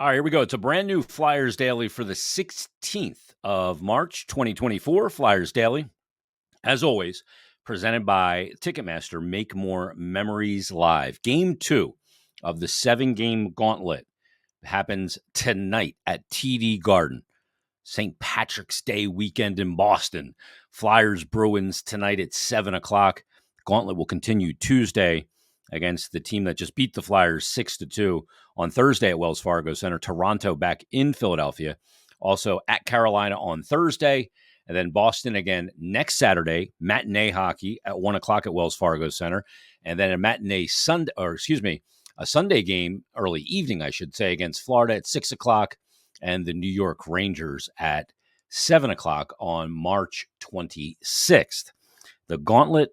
All right, here we go. It's a brand new Flyers Daily for the 16th of March, 2024. Flyers Daily, as always, presented by Ticketmaster. Make more memories live. Game 2 of the 7-game Gauntlet happens tonight at TD Garden. St. Patrick's Day weekend in Boston. Flyers Bruins tonight at 7 o'clock. Gauntlet will continue Tuesday against the team that just beat the Flyers 6-2 on Thursday at Wells Fargo Center. Toronto back in Philadelphia. Also at Carolina on Thursday. And then Boston again next Saturday, matinee hockey at 1 o'clock at Wells Fargo Center. And then a Sunday game, early evening, I should say, against Florida at 6 o'clock. And the New York Rangers at 7 o'clock on March 26th. The Gauntlet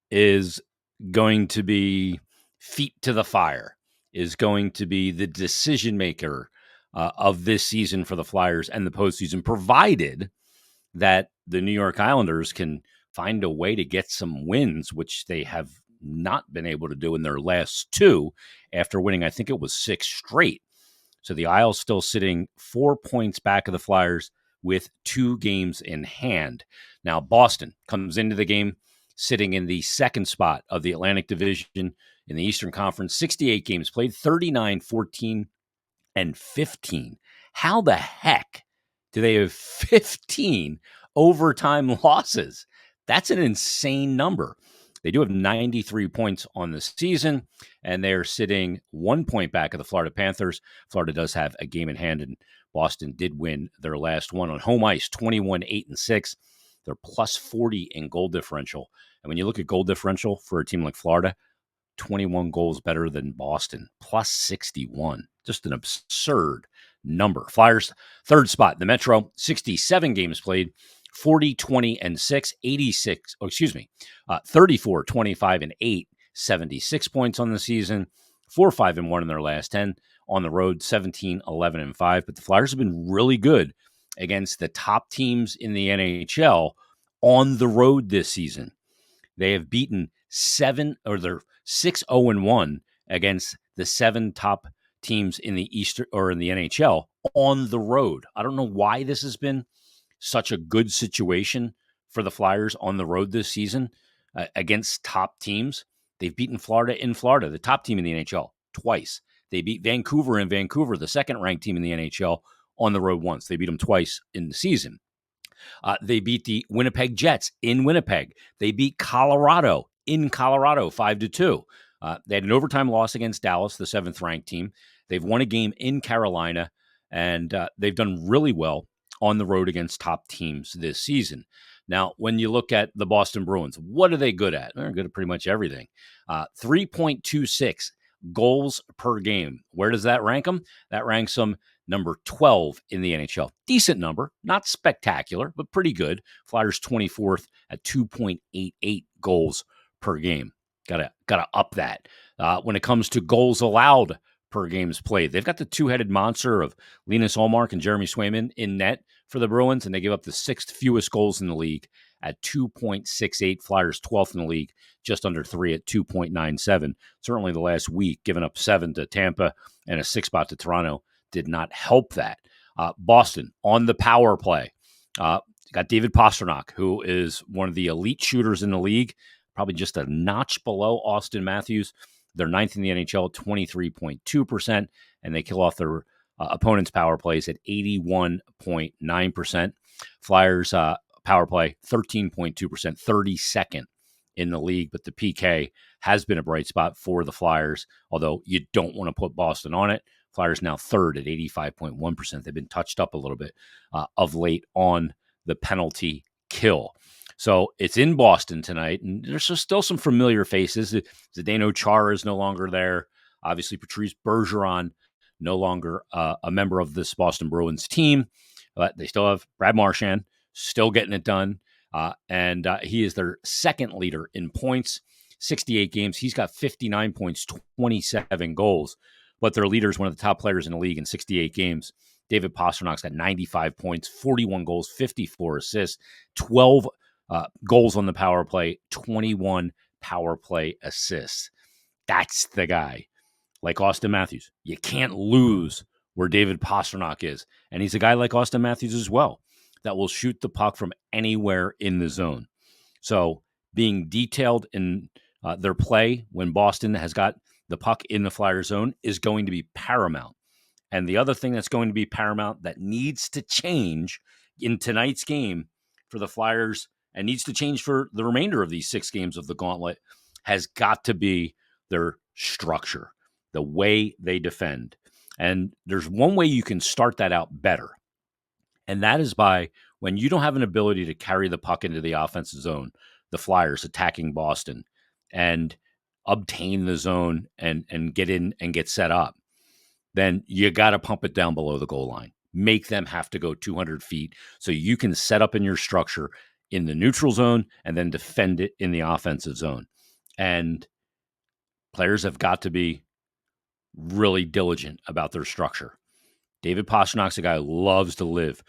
is going to be feet to the fire, is going to be the decision maker of this season for the Flyers and the postseason, provided that the New York Islanders can find a way to get some wins, which they have not been able to do in their last 2 after winning, I think it was 6 straight. So the Isles still sitting 4 points back of the Flyers with 2 games in hand. Now, Boston comes into the game sitting in the second spot of the Atlantic Division in the Eastern Conference. 68 games played, 39, 14, and 15. How the heck do they have 15 overtime losses? That's an insane number. They do have 93 points on the season, and they're sitting 1 point back of the Florida Panthers. Florida does have a game in hand, and Boston did win their last one on home ice, 21-8-6. They're plus 40 in goal differential. And when you look at goal differential for a team like Florida, 21 goals better than Boston, plus 61. Just an absurd number. Flyers, third spot in the Metro, 67 games played, 40, 20, and 6, 34, 25, and 8, 76 points on the season, 4, 5, and 1 in their last 10. On the road, 17, 11, and 5. But the Flyers have been really good against the top teams in the NHL on the road this season. They have beaten they're 6-0-1 against the 7 top teams in the Eastern or in the NHL on the road. I don't know why this has been such a good situation for the Flyers on the road this season against top teams. They've beaten Florida in Florida, the top team in the NHL, twice. They beat Vancouver in Vancouver, the second-ranked team in the NHL, on the road once. They beat them twice in the season. They beat the Winnipeg Jets in Winnipeg. They beat Colorado in Colorado 5-2. They had an overtime loss against Dallas, the 7th-ranked team. They've won a game in Carolina, and they've done really well on the road against top teams this season. Now, when you look at the Boston Bruins, what are they good at? They're good at pretty much everything. 3.26 goals per game. Where does that rank them? That ranks them number 12 in the NHL. Decent number, not spectacular, but pretty good. Flyers 24th at 2.88 goals per game. Gotta up that. When it comes to goals allowed per games played, they've got the two-headed monster of Linus Ullmark and Jeremy Swayman in net for the Bruins, and they give up the 6th fewest goals in the league at 2.68. Flyers 12th in the league, just under 3 at 2.97. Certainly the last week, giving up 7 to Tampa and a 6 spot to Toronto did not help that. Boston on the power play. Got David Pastrnak, who is one of the elite shooters in the league, probably just a notch below Austin Matthews. They're 9th in the NHL, 23.2%, and they kill off their opponent's power plays at 81.9%. Flyers power play, 13.2%, 32nd in the league, but the PK has been a bright spot for the Flyers, although you don't want to put Boston on it. Flyers now 3rd at 85.1%. They've been touched up a little bit of late on the penalty kill. So it's in Boston tonight, and there's still some familiar faces. Zdeno Chara is no longer there. Obviously, Patrice Bergeron, no longer a member of this Boston Bruins team. But they still have Brad Marchand, still getting it done. And he is their second leader in points, 68 games. He's got 59 points, 27 goals. But their leader is one of the top players in the league in 68 games. David Pasternak's got 95 points, 41 goals, 54 assists, 12 goals on the power play, 21 power play assists. That's the guy. Like Austin Matthews, you can't lose where David Pastrnak is. And he's a guy like Austin Matthews as well that will shoot the puck from anywhere in the zone. So being detailed in their play when Boston has got the puck in the Flyer zone is going to be paramount. And the other thing that's going to be paramount that needs to change in tonight's game for the Flyers and needs to change for the remainder of these 6 games of the Gauntlet has got to be their structure, the way they defend. And there's one way you can start that out better, and that is by when you don't have an ability to carry the puck into the offensive zone, the Flyers attacking Boston and obtain the zone and get in and get set up, then you got to pump it down below the goal line. Make them have to go 200 feet so you can set up in your structure in the neutral zone and then defend it in the offensive zone. And players have got to be really diligent about their structure. David Pastrnak's a guy who loves to live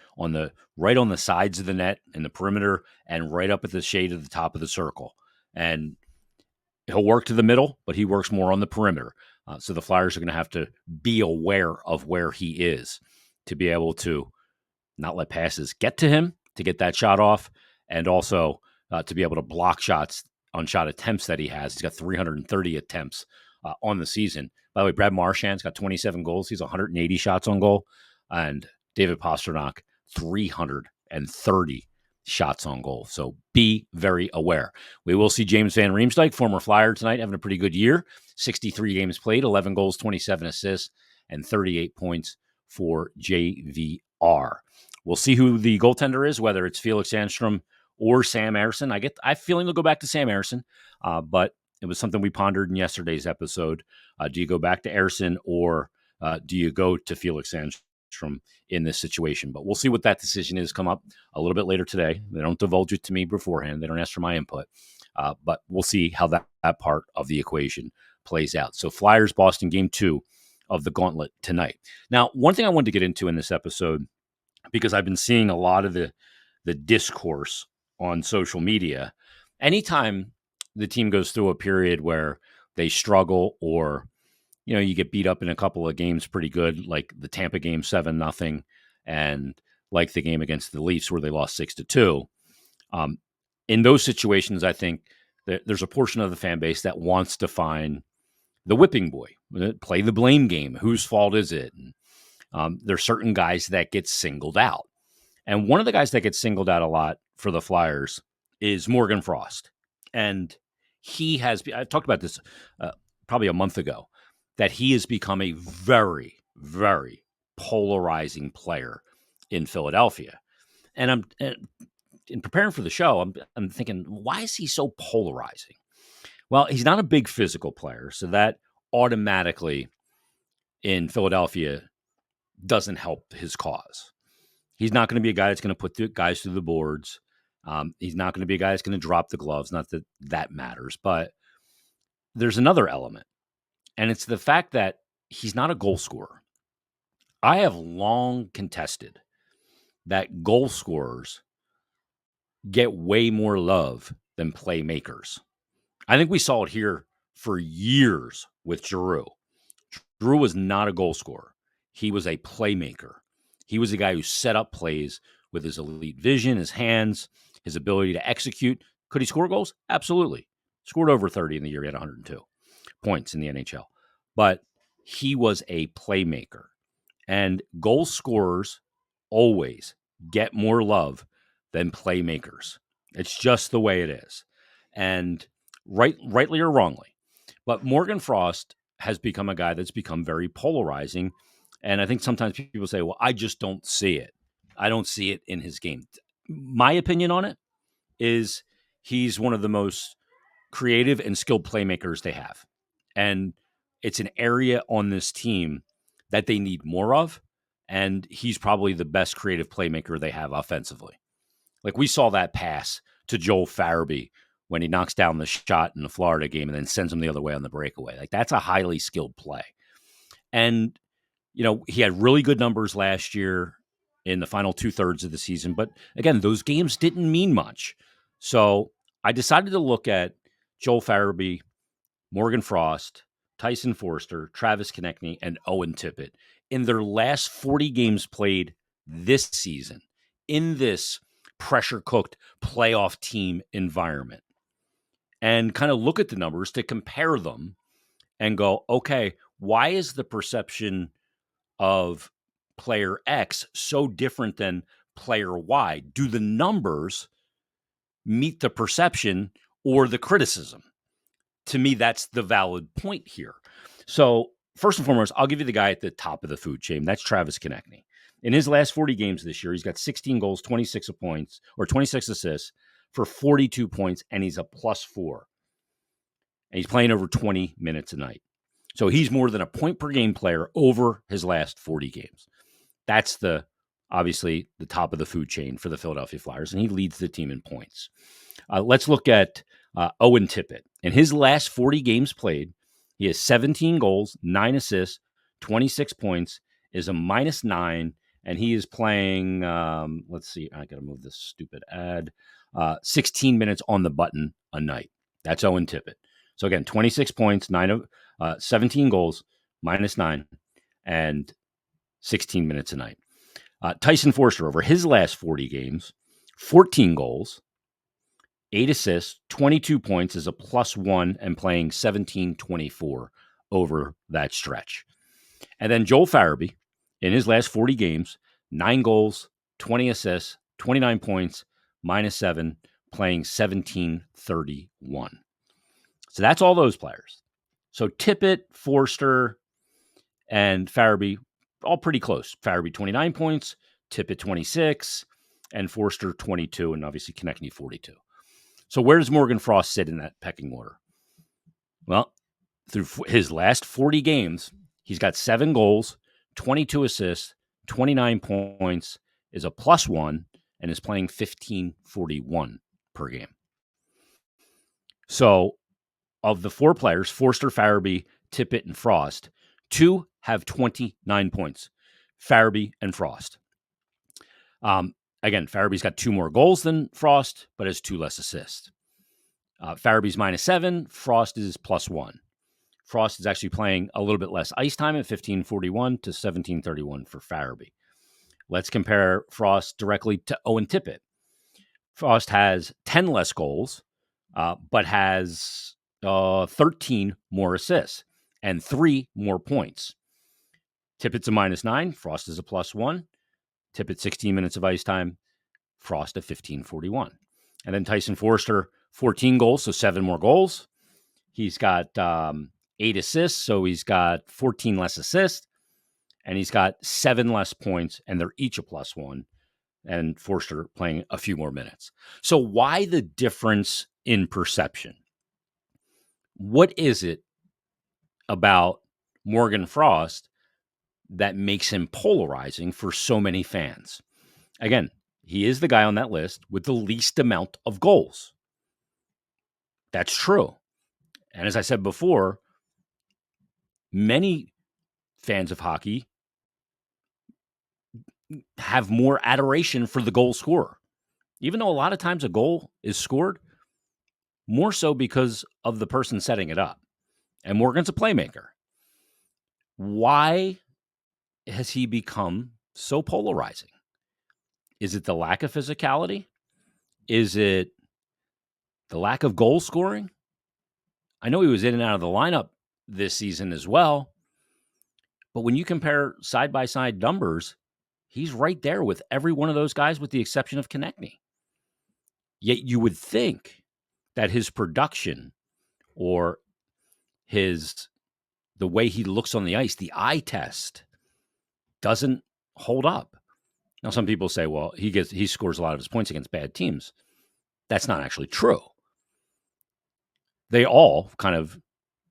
right on the sides of the net in the perimeter and right up at the shade of the top of the circle. And he'll work to the middle, but he works more on the perimeter. So the Flyers are going to have to be aware of where he is to be able to not let passes get to him to get that shot off, and also to be able to block shots on shot attempts that he has. He's got 330 attempts on the season. By the way, Brad Marchand's got 27 goals. He's 180 shots on goal. And David Pastrnak, 330 shots on goal. So be very aware. We will see James Van Riemsdyk, former Flyer, tonight, having a pretty good year. 63 games played, 11 goals, 27 assists, and 38 points for JVR. We'll see who the goaltender is, whether it's Felix Sandstrom or Sam Ersson. I have a feeling they'll go back to Sam Ersson, but it was something we pondered in yesterday's episode. Do you go back to Ersson or do you go to Felix Sandstrom in this situation? But we'll see what that decision is come up a little bit later today. They don't divulge it to me beforehand. They don't ask for my input. But we'll see how that part of the equation plays out. So Flyers, Boston, game 2 of the Gauntlet tonight. Now, one thing I wanted to get into in this episode, because I've been seeing a lot of the discourse on social media, anytime the team goes through a period where they struggle or, you get beat up in a couple of games pretty good, like the Tampa game 7-0, and like the game against the Leafs where they lost 6-2. In those situations, I think that there's a portion of the fan base that wants to find the whipping boy, play the blame game. Whose fault is it? And, there's certain guys that get singled out. And one of the guys that gets singled out a lot for the Flyers is Morgan Frost. And I talked about this probably a month ago, that he has become a very, very polarizing player in Philadelphia. And in preparing for the show, I'm thinking, why is he so polarizing? Well, he's not a big physical player, so that automatically in Philadelphia doesn't help his cause. He's not going to be a guy that's going to put the guys through the boards. He's not going to be a guy that's going to drop the gloves. Not that that matters, but there's another element, and it's the fact that he's not a goal scorer. I have long contested that goal scorers get way more love than playmakers. I think we saw it here for years with Giroux. Giroux was not a goal scorer. He was a playmaker. He was a guy who set up plays with his elite vision, his hands, his ability to execute. Could he score goals? Absolutely. Scored over 30 in the year. He had 102 points in the NHL. But he was a playmaker. And goal scorers always get more love than playmakers. It's just the way it is. And rightly or wrongly. But Morgan Frost has become a guy that's become very polarizing. And I think sometimes people say, well, I just don't see it. I don't see it in his game. My opinion on it is he's one of the most creative and skilled playmakers they have. And it's an area on this team that they need more of. And he's probably the best creative playmaker they have offensively. Like we saw that pass to Joel Farabee when he knocks down the shot in the Florida game and then sends him the other way on the breakaway. Like that's a highly skilled play. And, he had really good numbers last year in the final 2/3 of the season. But again, those games didn't mean much. So I decided to look at Joel Farabee, Morgan Frost, Tyson Forster, Travis Konechny, and Owen Tippett in their last 40 games played this season in this pressure-cooked playoff team environment, and kind of look at the numbers to compare them and go, okay, why is the perception of player X so different than player Y? Do the numbers meet the perception or the criticism? To me, that's the valid point here. So first and foremost, I'll give you the guy at the top of the food chain. That's Travis Konechny. In his last 40 games this year, he's got 16 goals, 26 points, or 26 assists for 42 points, and he's a +4. And he's playing over 20 minutes a night. So he's more than a point per game player over his last 40 games. That's obviously the top of the food chain for the Philadelphia Flyers, and he leads the team in points. Let's look at Owen Tippett. In his last 40 games played, he has 17 goals, 9 assists, 26 points, is a -9, and he is playing, let's see, I got to move this stupid ad, 16 minutes on the button a night. That's Owen Tippett. So again, 26 points, 17 goals, -9, and 16 minutes a night. Tyson Forster, over his last 40 games, 14 goals, 8 assists, 22 points, is a +1 and playing 17-24 over that stretch. And then Joel Farabee, in his last 40 games, 9 goals, 20 assists, 29 points, -7, playing 17-31. So that's all those players. So Tippett, Forster, and Farabee, all pretty close. Farabee 29 points, Tippett 26, and Forster 22, and obviously Konechny 42. So where does Morgan Frost sit in that pecking order? Well, through his last 40 games, he's got 7 goals, 22 assists, 29 points, is a +1, and is playing 15-41 per game. So of the 4 players, Forster, Farabee, Tippett, and Frost, 2 have 29 points, Farabee and Frost. Again, Farabee's got 2 more goals than Frost, but has 2 less assists. Farabee's -7, Frost is +1. Frost is actually playing a little bit less ice time at 15-41 to 17-31 for Farabee. Let's compare Frost directly to Owen Tippett. Frost has 10 less goals, but has 13 more assists and 3 more points. Tippett's a -9, Frost is a +1. Tippett 16 minutes of ice time, Frost at 15-41. And then Tyson Forster, 14 goals, so 7 more goals. He's got 8 assists, so he's got 14 less assists. And he's got 7 less points, and they're each a +1. And Forster playing a few more minutes. So why the difference in perception? What is it about Morgan Frost that makes him polarizing for so many fans? Again, he is the guy on that list with the least amount of goals. That's true. And as I said before, many fans of hockey have more adoration for the goal scorer, even though a lot of times a goal is scored more so because of the person setting it up. And Morgan's a playmaker. Why has he become so polarizing? Is it the lack of physicality? Is it the lack of goal scoring? I know he was in and out of the lineup this season as well, but when you compare side-by-side numbers, he's right there with every one of those guys with the exception of Konechny. Yet you would think that his production or the way he looks on the ice, the eye test, doesn't hold up. Now, some people say, well, he scores a lot of his points against bad teams. That's not actually true. They all kind of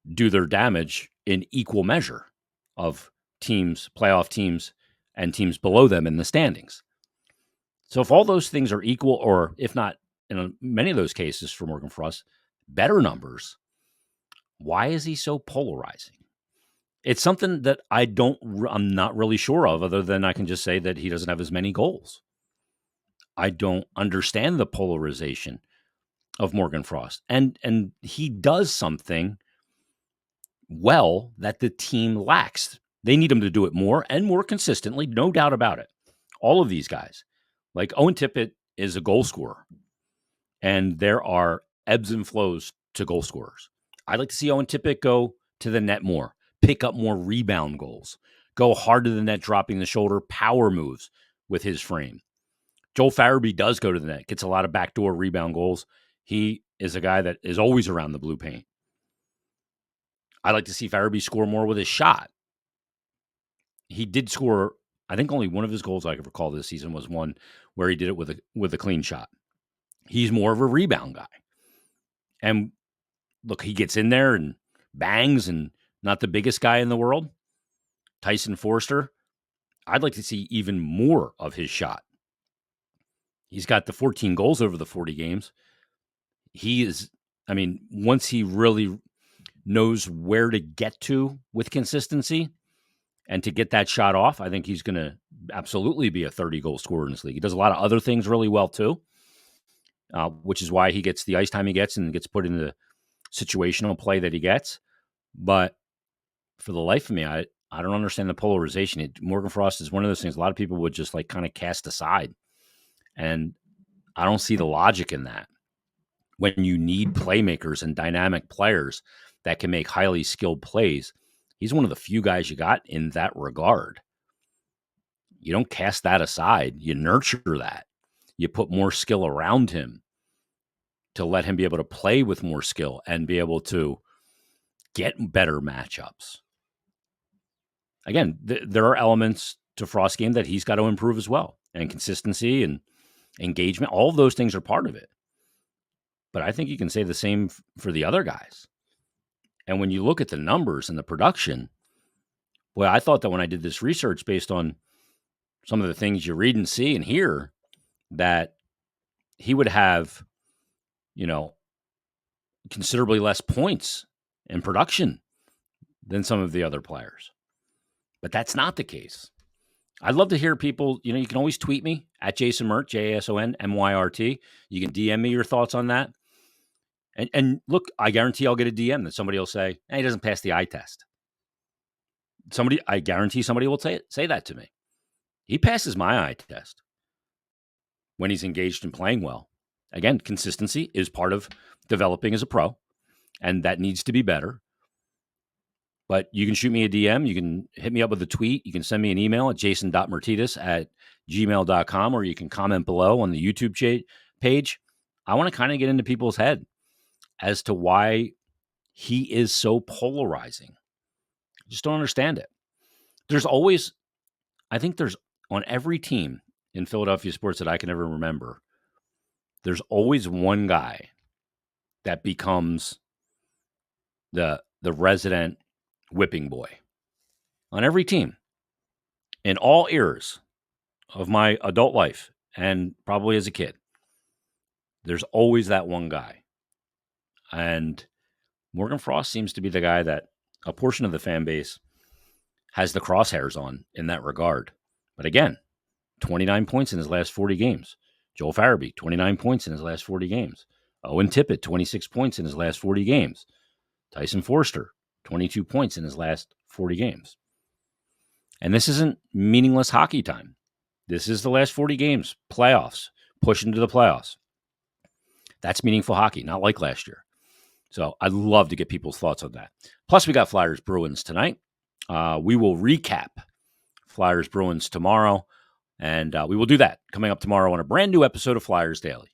do their damage in equal measure of teams, playoff teams, and teams below them in the standings. So if all those things are equal, or if not, in many of those cases for Morgan Frost, better numbers, why is he so polarizing? It's something that I'm not really sure of, other than I can just say that he doesn't have as many goals. I don't understand the polarization of Morgan Frost. And he does something well that the team lacks. They need him to do it more and more consistently, no doubt about it. All of these guys, like Owen Tippett is a goal scorer, and there are ebbs and flows to goal scorers. I'd like to see Owen Tippett go to the net more, pick up more rebound goals, go hard to the net, dropping the shoulder, power moves with his frame. Joel Farabee does go to the net, gets a lot of backdoor rebound goals. He is a guy that is always around the blue paint. I'd like to see Farabee score more with his shot. He did score, I think only one of his goals I can recall this season was one where he did it with a clean shot. He's more of a rebound guy. And look, he gets in there and bangs and not the biggest guy in the world. Tyson Forster, I'd like to see even more of his shot. He's got the 14 goals over the 40 games. He is, once he really knows where to get to with consistency and to get that shot off, I think he's going to absolutely be a 30-goal scorer in this league. He does a lot of other things really well too, which is why he gets the ice time he gets and gets put in the situational play that he gets. But for the life of me, I don't understand the polarization. Morgan Frost is one of those things a lot of people would just like kind of cast aside. And I don't see the logic in that. When you need playmakers and dynamic players that can make highly skilled plays, he's one of the few guys you got in that regard. You don't cast that aside. You nurture that. You put more skill around him to let him be able to play with more skill and be able to get better matchups. Again, there are elements to Frost's game that he's got to improve as well. And consistency and engagement, all of those things are part of it. But I think you can say the same for the other guys. And when you look at the numbers and the production, boy, I thought that when I did this research based on some of the things you read and see and hear, that he would have, considerably less points in production than some of the other players. But that's not the case. I'd love to hear people, you can always tweet me at Jason Myrt, JASONMYRT. You can DM me your thoughts on that. And look, I guarantee I'll get a DM that somebody will say, hey, he doesn't pass the eye test. I guarantee somebody will say that to me. He passes my eye test when he's engaged in playing well. Again, consistency is part of developing as a pro, and that needs to be better. But you can shoot me a DM. You can hit me up with a tweet. You can send me an email at jason.myrtetus@gmail.com, or you can comment below on the YouTube page. I want to kind of get into people's head as to why he is so polarizing. I just don't understand it. I think there's on every team in Philadelphia sports that I can ever remember, there's always one guy that becomes the resident whipping boy on every team in all eras of my adult life and probably as a kid. There's always that one guy. And Morgan Frost seems to be the guy that a portion of the fan base has the crosshairs on in that regard. But again, 29 points in his last 40 games. Joel Farabee, 29 points in his last 40 games. Owen Tippett, 26 points in his last 40 games. Tyson Forster, 22 points in his last 40 games. And this isn't meaningless hockey time. This is the last 40 games, playoffs, push into the playoffs. That's meaningful hockey, not like last year. So I'd love to get people's thoughts on that. Plus, we got Flyers Bruins tonight. We will recap Flyers Bruins tomorrow, and we will do that coming up tomorrow on a brand new episode of Flyers Daily.